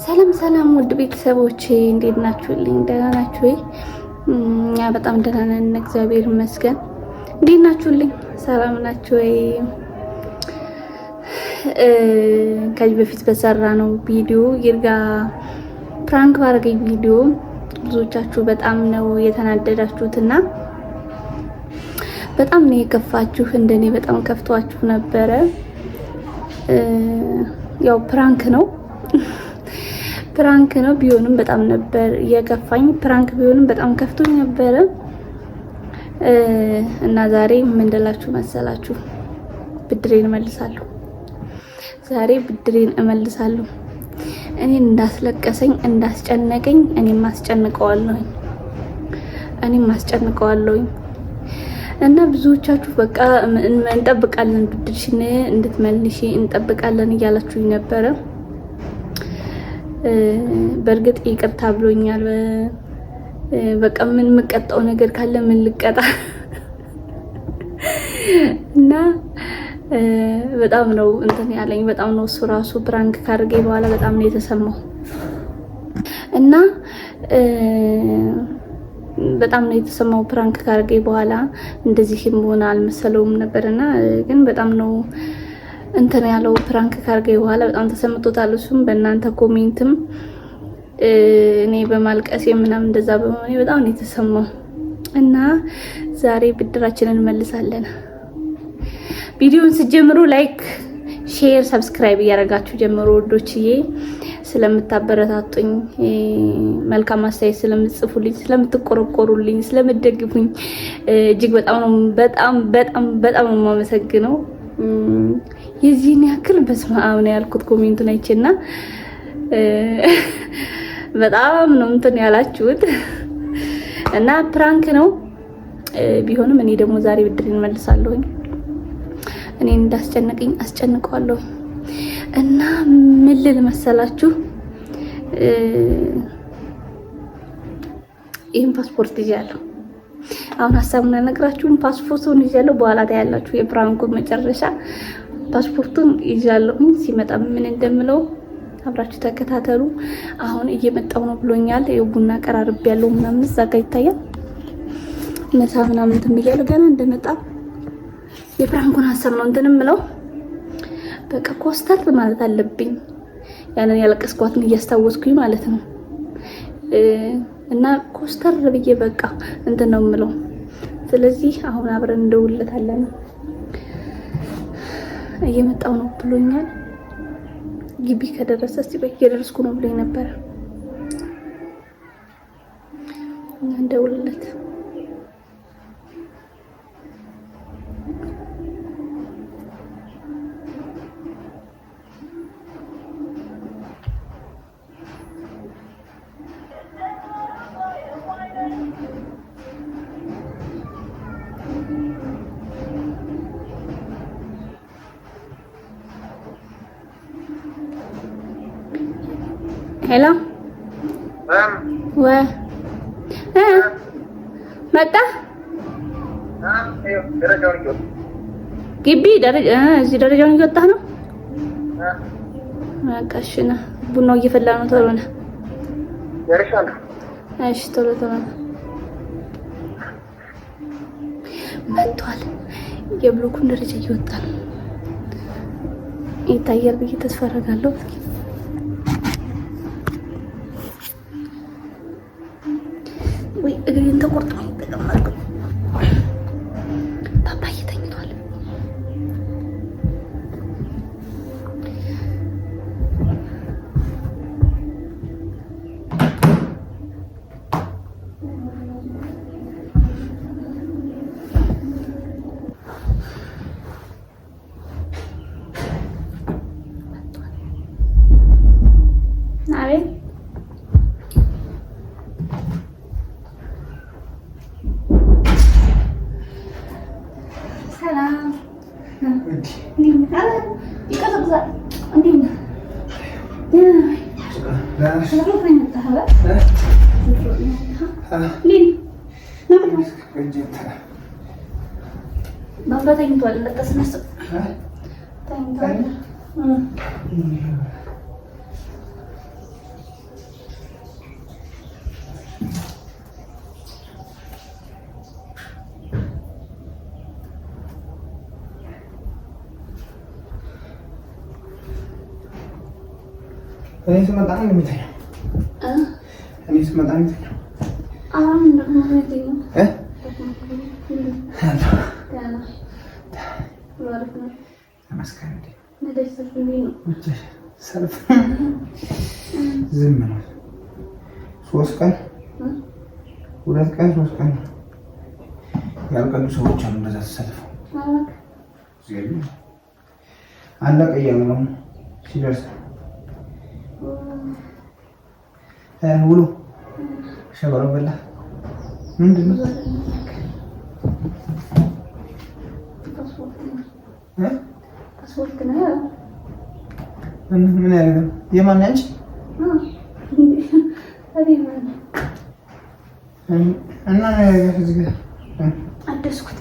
ሰላም ሰላም ውድ ቤተሰቦቼ እንዴት ናችሁልኝ? ደህና ናችሁ ወይ? እኛ በጣም ደህና ነን፣ እግዚአብሔር ይመስገን። እንዴት ናችሁልኝ? ሰላም ናችሁ ወይ? ከዚህ በፊት በሰራ ነው ቪዲዮ ይርጋ ፕራንክ ባረገኝ ቪዲዮ ብዙዎቻችሁ በጣም ነው የተናደዳችሁትና በጣም ነው የከፋችሁ። እንደኔ በጣም ከፍቷችሁ ነበረ። ያው ፕራንክ ነው ፕራንክ ነው ቢሆንም በጣም ነበር የከፋኝ። ፕራንክ ቢሆንም በጣም ከፍቶኝ ነበረ እና ዛሬ ምን እንደላችሁ መሰላችሁ? ብድሬን እመልሳለሁ። ዛሬ ብድሬን እመልሳለሁ። እኔን እንዳስለቀሰኝ እንዳስጨነቀኝ እኔም አስጨንቀዋለሁ እና ብዙዎቻችሁ በቃ እንጠብቃለን ብድርሽን እንድትመልሺ እንጠብቃለን እያላችሁኝ ነበረ። በእርግጥ ይቅርታ ብሎኛል። በቃ ምን የምቀጣው ነገር ካለ ምን ልቀጣ እና በጣም ነው እንትን ያለኝ። በጣም ነው እሱ ራሱ ፕራንክ ካደረገኝ በኋላ በጣም ነው የተሰማው እና በጣም ነው የተሰማው። ፕራንክ ካደረገኝ በኋላ እንደዚህ ሆነ አልመሰለውም ነበርና ግን በጣም ነው እንትን ያለው። ፕራንክ ካደረገኝ በኋላ በጣም ተሰምቶታል። እሱም በእናንተ ኮሜንትም እኔ በማልቀሴ ምናምን እንደዛ በመሆኔ በጣም ነው የተሰማው እና ዛሬ ብድራችንን እንመልሳለን። ቪዲዮውን ስትጀምሩ ላይክ፣ ሼር፣ ሰብስክራይብ እያደረጋችሁ ጀምሩ ወዶችዬ። ስለምታበረታቱኝ፣ መልካም አስተያየት ስለምትጽፉልኝ፣ ስለምትቆረቆሩልኝ፣ ስለምትደግፉኝ እጅግ በጣም ነው የማመሰግነው። የዚህን ያክል በስመ አብ ነው ያልኩት ኮሜንቱን አይቼና በጣም ነው እንትን ያላችሁት እና ፕራንክ ነው ቢሆንም እኔ ደግሞ ዛሬ ብድሬን እመልሳለሁ። እኔን እንዳስጨነቀኝ አስጨንቀዋለሁ እና ምን ልል መሰላችሁ? ይሄን ፓስፖርት ይዣለሁ። አሁን ሀሳቡን አልነግራችሁም። ፓስፖርቱን ይዣለሁ፣ በኋላ ታያላችሁ የፕራንኩን መጨረሻ። ፓስፖርቱን ይዣለሁ። ሲመጣ ምን እንደምለው አብራችሁ ተከታተሉ። አሁን እየመጣው ነው ብሎኛል። ቡና ቀራርብ ያለው ምናምን እዛ ጋር ይታያል። መሳ ምናምን እንትን ብያለሁ። ገና እንደመጣ የፕራንኩን ሀሳብ ነው እንትን የምለው። በቃ ኮስተር ማለት አለብኝ። ያንን ያለቀስኳትን እያስታወስኩኝ ማለት ነው እና ኮስተር ብዬ በቃ እንትን ነው የምለው። ስለዚህ አሁን አብረን እንደውለታለን። እየመጣው ነው ብሎኛል። ግቢ ከደረሰ እስቲ በቃ እየደረስኩ ነው ብሎኝ ነበር እና እንደውልለት ሄሎ መጣ ግቢ እዚህ ደረጃውን እየወጣህ ነው። በቃ እሺ ና፣ ቡናው እየፈላ ነው። ቶሎ ና። እሺ ቶሎ መጥቷል። የብሎኩን ደረጃ እየወጣ ነው። ይታያል ብዬ ተስፋ አደርጋለሁ። ወይ እግሬን ተቆርጦ ተቀመጥኩ። ፓፓዬ ተኝቷል። አቤት እኔ ስመጣ ነው የሚተኛው። እኔ ስመጣ ነው የሚተኛው። ሰልፍ ዝም ነው። 3 ቀን 2 ቀን 3 ቀን ያልቀዱ ሰዎች አሉ። እንደዛ ተሰልፈው አለቀ እያሉ ነው ሲደርስ ውሎ ሸበሮ በላ ምንድን ነው? ፓስፖርት ነው። ምን ያደርጋል? የማን አንቺ? እና እዚህ ጋር አደስኩት።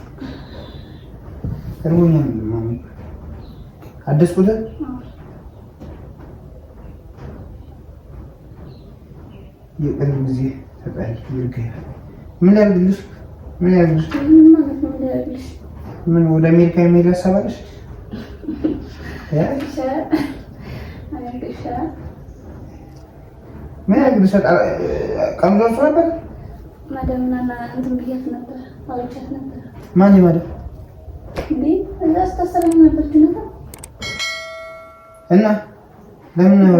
እርቦኛል ማሚ። አደስኩት። የቅርብ ጊዜ ተጣይ ይርገኝ። ምን ያደርግልሽ? ምን ያደርግልሽ? ምን ወደ አሜሪካ የሚሄድ ሀሳብ አለሽ? ምን ያደርግልሽ? ቀምዞሽ ነበር? ማደምና እንትን ብያት ነበር፣ አውቻት ነበር። ማን ይማደም እንዴ? እዛ ስታሰረኝ ነበር ነበር እና ለምን ነው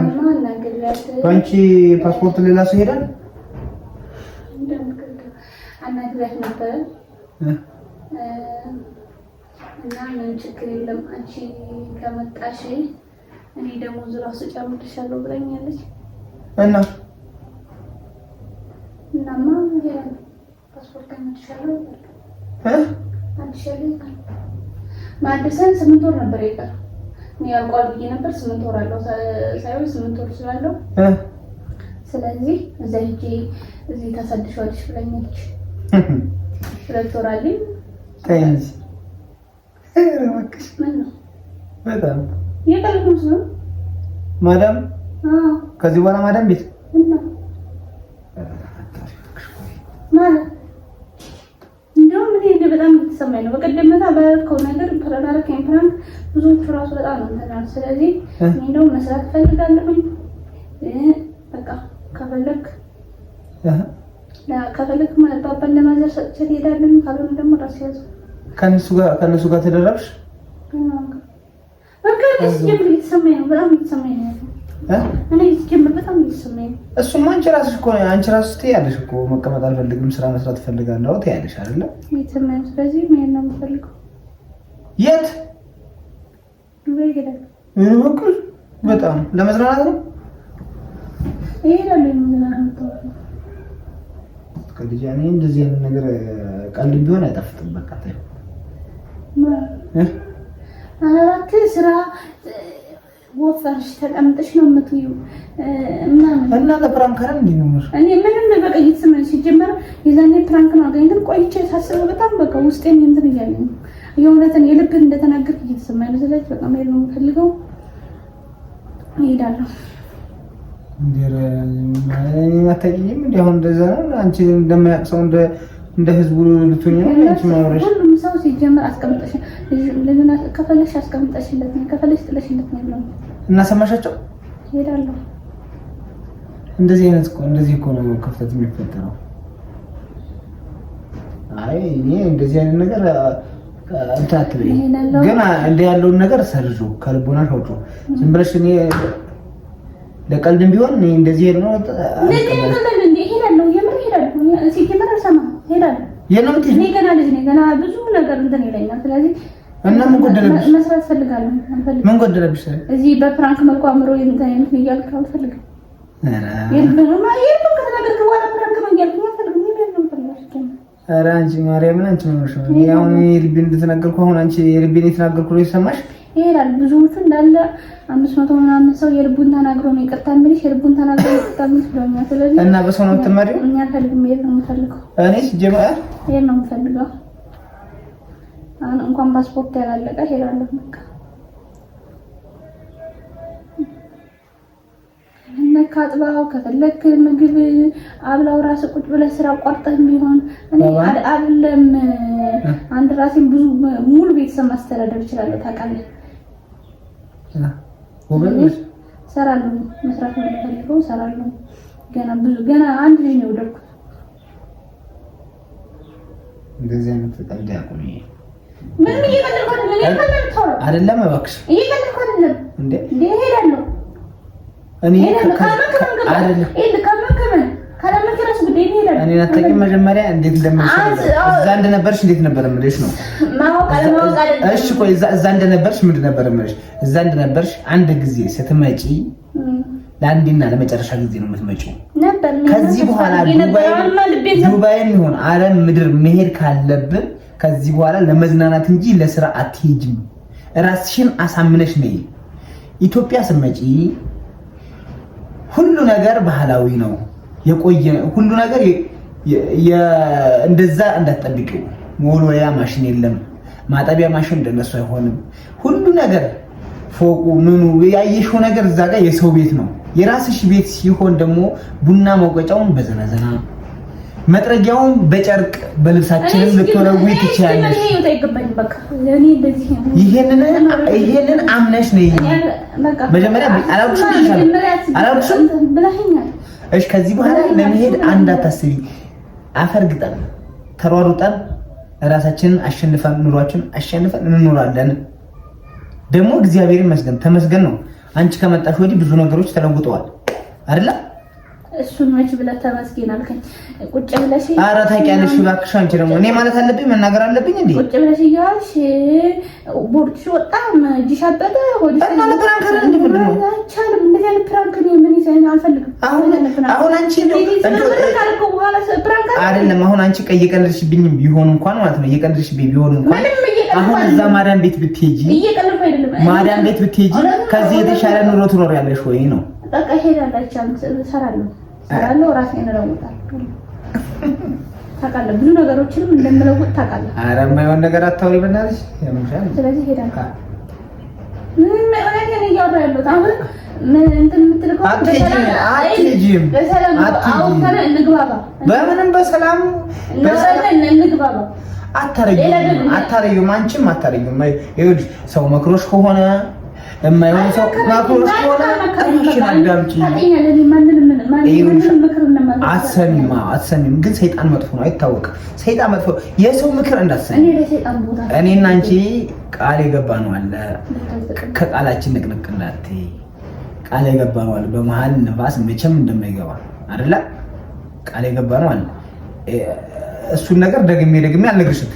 ባንቺ ፓስፖርት ሌላ ሰው ሄዳል? አናግሪያት ነበር እና ምን ችግር የለም አንቺ ከመጣሽ እኔ ደግሞ ዝራው ስጨምርሻለሁ ብለኛለች። እናማ ሄዳል ፓስፖርት ከመጥሻለሁ አንቺ ማድረሰን 8 ወር ነበር የቀረው። እኔ ያልቋል ብዬ ነበር 8 ወር አለው ሳይሆን 8 ወር ስላለው ስለዚህ እዛ ሂጂ እዚህ ታሳድሻለሽ ብለኛለች። 2 ወር አለኝ። ታይንስ እረማክሽ ምን ነው በጣም የቀልኩት ነው ማዳም። ከዚህ በኋላ ማዳም ቤት እና ማለት እንደውም እኔ በጣም እየተሰማኝ ነው። በቀደምታ ባልከው ነገር ፕራንክ ብዙዎቹ ራሱ በጣም ነው እንተናል። ስለዚህ እኔ እንደውም መስራት ፈልጋለሁ። በቃ ከፈለክ ባባን ለማዘር ሰጥቼ እሄዳለሁ። ካልሆነ ደግሞ ራስ ያዙ። ከነሱ ጋር ተደረብሽ? በቃ ሲጀምር እየተሰማኝ ነው። በጣም እየተሰማኝ ነው። እኔ ሲጀምር በጣም እየተሰማኝ ነው። እሱማ አንቺ ራስሽ እኮ አንቺ ራስሽ ትያለሽ እኮ መቀመጥ አልፈልግም ስራ መስራት እፈልጋለሁ ትያለሽ አይደለ? እየተሰማኝ ነው። ስለዚህ ምን ነው የምፈልገው? የት ዱባይ ሄዳለሁ። በቃ በጣም ለመዝናናት ነው እሄዳለሁ። ለመዝናናት ከልጅ እኔ እንደዚህ አይነት ነገር ቀልድ ቢሆን አይጣፍጥም። በቃ ታዩ አላክ ስራ ወፈርሽ ተቀምጠሽ ነው የምትዩ እና ለፕራንክ አይደል እንዴ ነው? እኔ ምንም በቃ እየተሰማኝ ሲጀመር የዛኔ ፕራንክ ነው አገኝ ግን ቆይቼ ሳስበው በጣም በቃ ውስጤን እንትን እያለኝ ነው። የእውነትን የልብን እንደተናገርክ እየተሰማኝ ነው። ስለዚህ በቃ መሄድ ነው የምፈልገው። እሄዳለሁ። እንደረ ማታቂኝም እንዴ አሁን እንደዛ ነው። አንቺ እንደማያውቅ ሰው እንደ ህዝቡ ልትሆኚ ነው አንቺ ማውረሽ። ሁሉም ሰው ሲጀመር አስቀምጠሽ ለምን ከፈለሽ አስቀምጠሽለት ነው ከፈለሽ ጥለሽለት ነው ያለው። እና ሰማሻቸው? እሄዳለሁ። እንደዚህ እኮ ነው ክፍተት የሚፈጠረው። አይ እኔ እንደዚህ አይነት ነገር አትበይ። ግን እንደ ያለውን ነገር ሰርዙ ከልቦናሽ አውጪ። ዝም ብለሽ እኔ ለቀልድም ቢሆን እኔ እንደዚህ ነው ገና ብዙ ነገር እንትን ይለኛል። ስለዚህ እና ምን ጎደለብሽ? መስራት ፈልጋለሁ። ምን ጎደለብሽ? እዚህ በፕራንክ መልኩ አምሮ እንትን አይነት እያልክ አልፈልግም። ኧረ አንቺ ማርያምን አንቺ ምን ሆነሽ ነው? እኔ አሁን የልቤን እንደተናገርኩ አሁን አንቺ የልቤን የተናገርኩ ነው የሰማሽ? ይሄዳል። ብዙዎቹ እንዳለ 500 ምናምን ሰው የልቡን ተናግሮ ነው ይቅርታ የሚልሽ፣ የልቡን ተናግሮ ይቅርታ የሚልሽ ብለውኛል። ስለዚህ እና በሰው ነው የምትመሪው? እኛ ፈልግም መሄድ ነው የምፈልገው። እኔ ሲጀመር ይሄን ነው የምፈልገው። አሁን እንኳን ፓስፖርት ያላለቀ ሄዳለሁ በቃ እነካ አጥባው ከፈለክ ምግብ አብላው ራስ ቁጭ ብለህ ስራ ቆርጠህ ቢሆን እኔ አይደለም አንድ ራሴን ብዙ ሙሉ ቤተሰብ ማስተዳደር እችላለሁ። ታውቃለህ ሰራለሁ፣ መስራት ነው የምፈልገው፣ ሰራለሁ። ገና አንድ ልጅ ነው የወደድኩት። እንደዚህ አይነት ቀልድ ያቁም። ምን እየቀለድኩ አይደለም እባክሽ፣ እየቀለድኩ አይደለም እንዴ እሄዳለሁ እኔ አታውቂም። መጀመሪያ እንዴት እንደምንሰራ እዛ እንደነበርሽ እንዴት ነበር የምልሽ ነው። እሺ ቆይ እዛ እንደነበርሽ ምንድን ነበር የምልሽ? እዛ እንደነበርሽ አንድ ጊዜ ስትመጪ ለአንዴና ለመጨረሻ ጊዜ ነው የምትመጪው። ከዚህ በኋላ ዱባይም ይሁን ዓለም ምድር መሄድ ካለብን ከዚህ በኋላ ለመዝናናት እንጂ ለስራ አትሄጂም። ራስሽን አሳምነሽ ነይ። ኢትዮጵያ ስትመጪ ሁሉ ነገር ባህላዊ ነው የቆየ ሁሉ ነገር እንደዛ እንዳትጠብቂው። ሞልወያ ማሽን የለም፣ ማጠቢያ ማሽን እንደነሱ አይሆንም። ሁሉ ነገር ፎቁ ምኑ ያየሽው ነገር እዛ ጋር የሰው ቤት ነው። የራስሽ ቤት ሲሆን ደግሞ ቡና መውቀጫውን በዘነዘና መጥረጊያውን በጨርቅ በልብሳችንን ልትወረዊ ትችያለሽ። ይሄንን አምነሽ ነይ። መጀመሪያ አላውቅሽም ብለኸኛል። እሺ ከዚህ በኋላ ለመሄድ እንዳታስቢ። አፈርግጠን ተሯሩጠን ራሳችንን አሸንፈን ኑሯችንን አሸንፈን እንኖራለን። ደግሞ እግዚአብሔር ይመስገን ተመስገን ነው። አንቺ ከመጣሽ ወዲህ ብዙ ነገሮች ተለውጠዋል አይደል? እሱን መች ብለህ ተመስገን አልከኝ። ቁጭ ብለሽ ኧረ ታውቂያለሽ እባክሽ። አንቺ ደግሞ እኔ ማለት አለብኝ መናገር አለብኝ እንዴ? ቁጭ ብለሽ እያልሽ ቦርድሽ ወጣ እጅሽ አበጠ ወዲህ እና ለፕራንክ እንዴ ምንድን ነው? አይቻልም። እንደዚህ አይነት ፕራንክ ነው ምን ይሰኝ አልፈልግም። አሁን አንቺ ነው አይደለም። አሁን አንቺ እየቀለድሽብኝ ቢሆን እንኳን ማለት ነው እየቀለድሽብኝ ቢሆን እንኳን አሁን እዛ ማዳም ቤት ብትሄጂ ማዳም ቤት ብትሄጂ ከዚህ የተሻለ ኑሮ ትኖሪያለሽ ወይ ነው? በቃ ሄዳለሁ። አይቻልም። ሰራለሁ ራሴን እለውጣለሁ። ታውቃለህ ብዙ ነገሮችንም እንደምለውጥ ታውቃለህ። ኧረ የማይሆን ነገር አታውሪ በእናትሽ። ስለዚህ ሄዳለሁ። ምን ማለት ነው እያወራ ያለሁት አሁን? ምን እንትን የምትልከው አትሄጂም። በሰላም አውተን እንግባባ። በምንም በሰላም እንግባባ። አታረጊውም። አንቺም አታረጊውም። ይኸውልሽ ሰው መክሮሽ ከሆነ የማይሆን ሰው ማክሮሽ ከሆነ ቀርሽን አዳምጪ። አትሰሚም። ግን ሰይጣን መጥፎ ነው አይታወቅም። ሰይጣን መጥፎ የሰው ምክር እንዳትሰሚ። እኔና አንቺ ቃል የገባነው አለ። ከቃላችን ንቅንቅ እንዳትዪ ቃል የገባነው አለ። በመሀል ነፋስ መቼም እንደማይገባ አይደለ? ቃል የገባነው አለ። እሱን ነገር ደግሜ አልነግርሽም።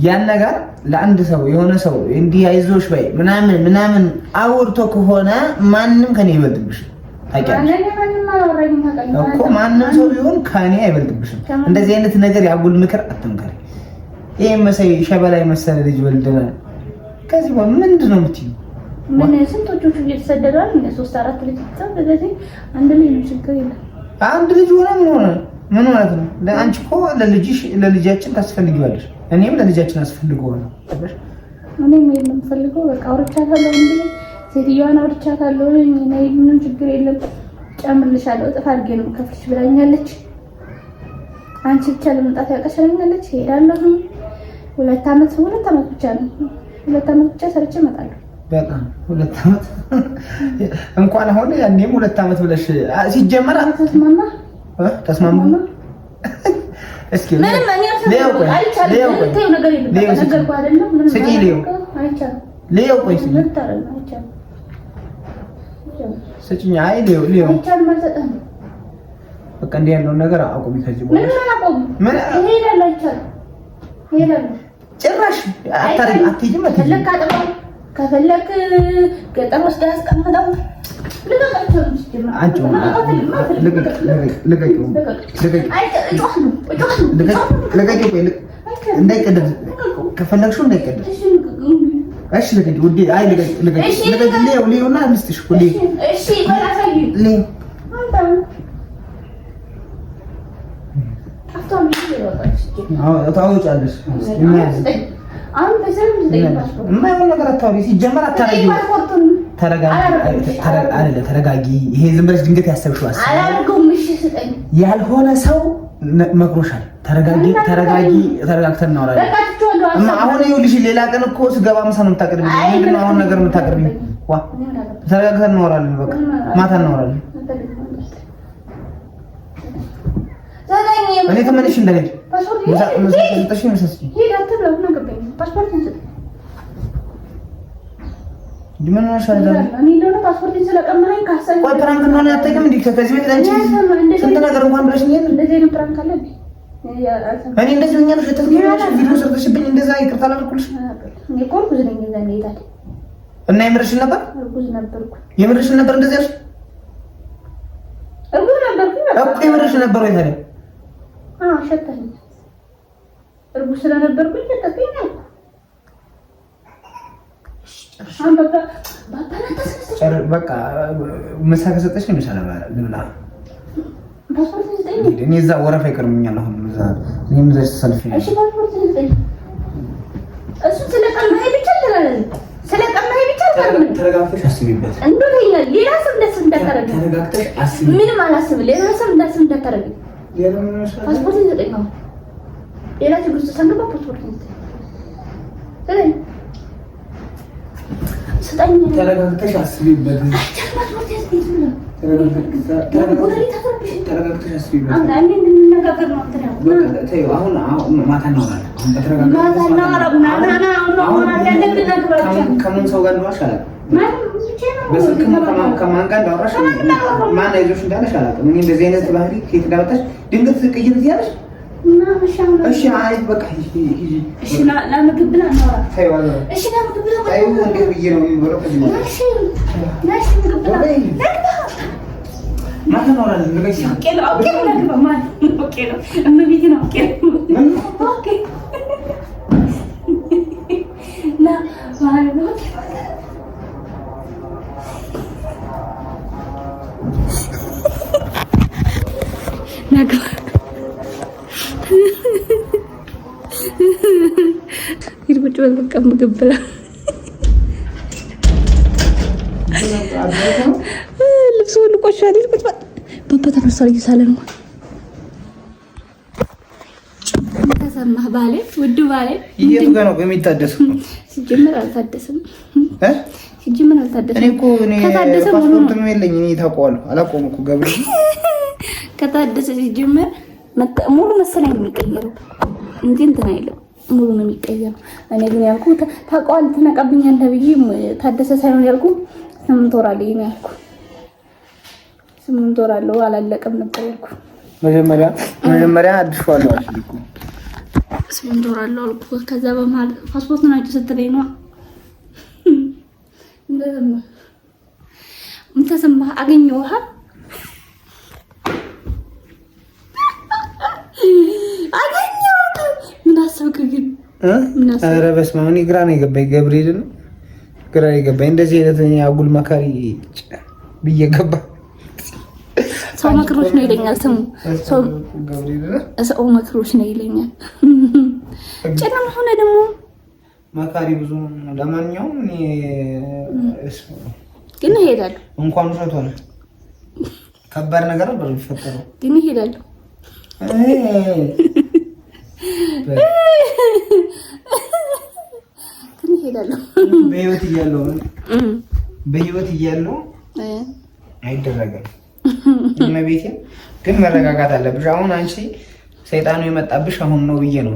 ያን ነገር ለአንድ ሰው የሆነ ሰው እንዲህ አይዞሽ በይ ምናምን አውርቶ ከሆነ ማንም ከኔ ይበልጥብሽ። ታውቂያለሽ እኮ ማንም ሰው ቢሆን ከኔ አይበልጥብሽም። እንደዚህ አይነት ነገር ያጉል ምክር አትምከሪ። ይሄ መሰይ ሸበላይ መሰለ ልጅ ወልደናል። ከዚህ በኋላ ምንድን ነው የምትይው? ምን ስንቶቹ እየተሰደዳል እንደ 3-4 ልጅ ስለዚህ አንድ ልጅ ችግር የለም። አንድ ልጅ ሆነ ምን ማለት ነው? አንቺ እኮ ለልጃችን ታስፈልጊዋለሽ። እኔም ለልጃችን አስፈልገዋለሁ። እኔም የለም ፈልገው በቃ አውርቻታለሁ። እንዴ ሴትዮዋን አውርቻታለሁ። እኔ ምንም ችግር የለም ጨምርልሻለሁ፣ እጥፍ አድርጌ ነው ከፍልሽ ብላኛለች። አንቺ ብቻ ለመምጣት ያቀሻለኛለች። ሄዳለሁ። 2 ዓመት ብቻ ነው 2 ዓመት ብቻ ሰርቼ እመጣለሁ። በጣም 2 ዓመት እንኳን አሁን ያኔም 2 ዓመት ብለሽ ሲጀመር ተስማማ እስኪ በቃ እንዲህ ያለውን ነገር አቁሚ። ከዚህ በኋላ ጭራሽ አትሄጂም። ከፈለክ ገጠር ወስደህ አስቀምጠው እንዳይቀደድ ከፈለግሽው እንዳይቀደድ። እሺ ልቀቂ ውዴ። አይ ልቀቂ ሊሆና አንስተሽ ሁሌ እሺ ባላሳይ ሊ ታውጫለሽ። የማይሆን ነገር አታውሪ። ሲጀመር አታረጊ። ተረጋጊ። ይሄ ዝም ብለሽ ድንገት ያሰብሽው ያልሆነ ሰው መክሮሻል። ተረጋግተን እናወራለን። አሁን ይኸውልሽ ሌላ ቀን እኮ ስገባ ምሳ ነው የምታቀርቢኝ። ምንድን ነው አሁን ነገር የምታቀርቢኝ? ዋ ተረጋግተን እናወራለን። በቃ ማታ እናወራለን። እኔ ተመለሽ እንደሄድ እኔ እንደዚህ ሆኛለሽ። ቪዲዮ ሰርተሽብኝ እንደዛ ይቅርታ አላልኩልሽ እና የምርሽን ነበር? የምርሽን ነበር? እንደዚህ ያልሽ እኮ የምርሽን ነበር ወይ ታዲያ? ሸተኝ እርጉዝ ስለነበርኩኝ ሸተኝ ነው። በቃ ምሳ ከሰጠሽ ምሳ ልብላ። እኔ እዛ ወረፋ ይቀርምኛል። አሁን እዛ እኔም እዛ ሰልፍ ነው። እሺ ፓስፖርት ልስጠኝ። እሱ ስለቀማኸኝ ብቻ ተረጋግተሽ አስቢበት። እንደውኛ ሌላ ሰው እንዳታረግ። ተረጋግተሽ አስቢ። ምንም አላስብም። ሌላ ሰው እንዳታረግ። ፓስፖርት ልስጠኝ ነው። ሌላ ችግር ውስጥ ሳንገባ ፓስፖርት ልስጠኝ። ስጠኝ። ተረጋግተሽ አስቢበት። ተረጋግተሽ አስቢበት። ከምን ሰው ጋር እንደዋልሽ አላውቅም። በስልክም ከማን ጋር እንዳወራሽ ማን አይዞሽ እንዳለሽ አላውቅም። እኔ እንደዚህ አይነት ባህሪ ከየት እንዳመጣሽ ድንገት ቅይር እያለሽ እሺ አይ በቃ እሺ ለምግብ ብላ ነው። እሺ ለምግብ ብላ አይ ወንዴ ብዬ ነው የሚበለው። እሺ ናሽ ምግብ ብላ ማታ ነው አለ ለገሽ ኦኬ ለግባ ማለት ኦኬ ነው እመቤቴ ነው ኦኬ ኦኬ ና ማለት ነው ነግባ ይርቁጭ በቃ ምግብ ብላ ልብሱ ሁሉ ቆሻሻ ይርቁጭ በተፈሰረ ይሳለ ነው። ተሰማህ ባሌ ውድ ባሌ የቱ ጋር ነው በሚታደስ? ሲጀምር አልታደስም ሲጀምር አልታደስም። እኔ እኮ ከታደሰ ፓስፖርት ነው የለኝ። እኔ ታውቀዋለሁ አላውቀውም እኮ ገብሬ ከታደሰ ሲጀምር ሙሉ መሰለኝ የሚቀየረው እንጂ እንትን አይልም። ሙሉ ነው የሚቀየረው። እኔ ግን ያልኩ ታውቀዋለህ ትነቀብኛለህ ብዬ ታደሰ ሳይሆን ያልኩ 8 ወር አለኝ ነው ያልኩ። 8 ወር አለው አላለቀም ነበር ያልኩ። መጀመሪያ አድርሻለሁ አልኩ። 8 ወር አለው አልኩ። ከዛ በመሀል ፓስፖርት ነው አጭ ስትለኝ ነው እንደዛ እንተሰማ አገኘውሃ ግን ኧረ በስመ አብ ግራ ነው የገባኝ። ገብርኤል ነው ግራ የገባኝ። እንደዚህ አይነት አጉል መካሪ ብዬ ገባ። ሰው መክሮች ነው ይለኛል። ስሙ ሰው መክሮች ነው ይለኛል። ጨለማ ሆነ ደግሞ መካሪ ብዙ ነው። ለማንኛውም እኔ ግን እሄዳለሁ። እንኳን ውሸት ሆነ ከባድ ነገር ነበር የሚፈጠረው። ግን እሄዳለሁ። በህይወት እያለሁ አይደረግም። እመቤቴ ግን መረጋጋት አለብሽ። አሁን አንቺ ሰይጣኑ የመጣብሽ አሁን ነው ብዬ ነው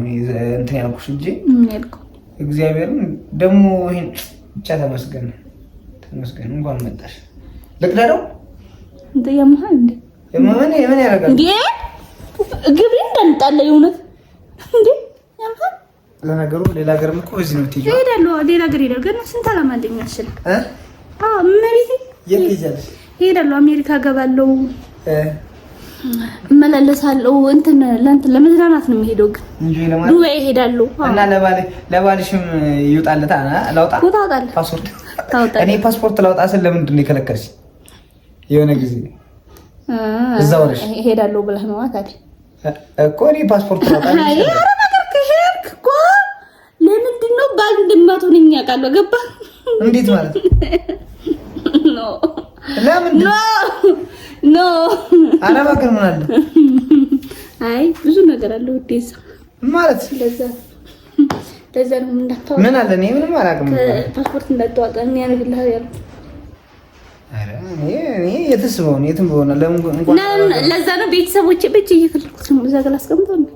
እንትን ያልኩሽ እንጂ እግዚአብሔርን ደግሞ ይሄን ብቻ ተመስገን እንኳን መጣሽ። ልቅደረው እንደ ያመሃል እንዴ ምን ያደርጋል እንዴ ግብሬ እንዳንጣለ የእውነት እንዴ ያመሃል። ለነገሩ ሌላ ሀገርም እኮ እዚህ ነው የምትሄጂው። እሄዳለሁ ሌላ ሀገር ሄዳለሁ። ግን ስንት አላማ አለኝ መሰለህ? እመቤቴ የት ትሄጃለሽ? እሄዳለሁ አሜሪካ ገባለሁ እመላለሳለሁ። እንትን ለመዝናናት ነው የምሄደው ግን እንጂ ለማለት ዱባይ እሄዳለሁ። እና ለባልሽም ይውጣለታ ላውጣ ፓስፖርት ታውጣ። እኔ ፓስፖርት ላውጣ ስል ለምንድን ነው የከለከልሽ? የሆነ ጊዜ እዛው ነሽ እሄዳለሁ ብለህ ነው ታዲያ እኮ እኔ ፓስፖርት ላውጣ ነው። አይ አረብ ሀገር ከሄድክ እኮ ለምንድን ነው ባል እንደማትሆነኝ አውቃለሁ። ገባህ? እንዴት ማለት ኖ ለምን ኖ አረብ ሀገር ምን አለ? አይ ብዙ ነገር አለ ወዴዛ ማለት ለዛ ነው እንዳታወጣ። ምን አለ? እኔ ምንም አላውቅም። ፓስፖርት እንዳታወጣ ምን ያደርግልሃል ያለው? አረ እኔ የትም በሆነ ለምን እንኳን ለዛ ነው ቤተሰቦቼ በእጅ እየከለኩት ነው። እዛ ጋር አስቀምጠው ነው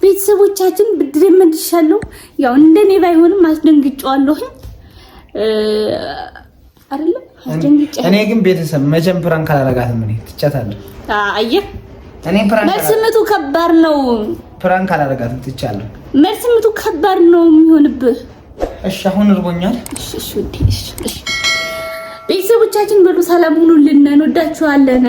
ቤተሰቦቻችን ብድር መልሻለሁ። ያው እንደኔ ባይሆንም አስደንግጫለሁ አይደል? አስደንግጫለሁ። እኔ ግን ቤተሰብ መቼም ፕራንክ አላረጋትም። እኔ ትቻታለሁ። አየህ እኔ ፕራንክ መልስምቱ ከባድ ነው። ፕራንክ አላረጋትም ትቻለሁ። መልስምቱ ከባድ ነው የሚሆንብህ። እሺ አሁን እርቦኛል። እሺ ቤተሰቦቻችን በሉ ሰላም ሁኑልን። እንወዳችኋለን።